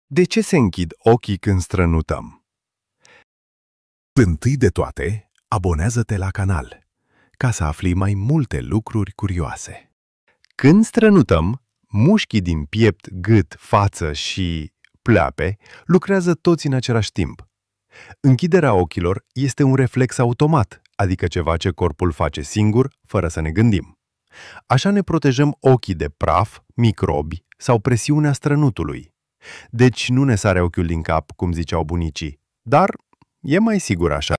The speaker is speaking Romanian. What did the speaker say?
De ce se închid ochii când strănutăm? Întâi de toate, abonează-te la canal, ca să afli mai multe lucruri curioase. Când strănutăm, mușchii din piept, gât, față și pleoape lucrează toți în același timp. Închiderea ochilor este un reflex automat, adică ceva ce corpul face singur, fără să ne gândim. Așa ne protejăm ochii de praf, microbi sau presiunea strănutului. Deci nu ne sare ochiul din cap, cum ziceau bunicii, dar e mai sigur așa.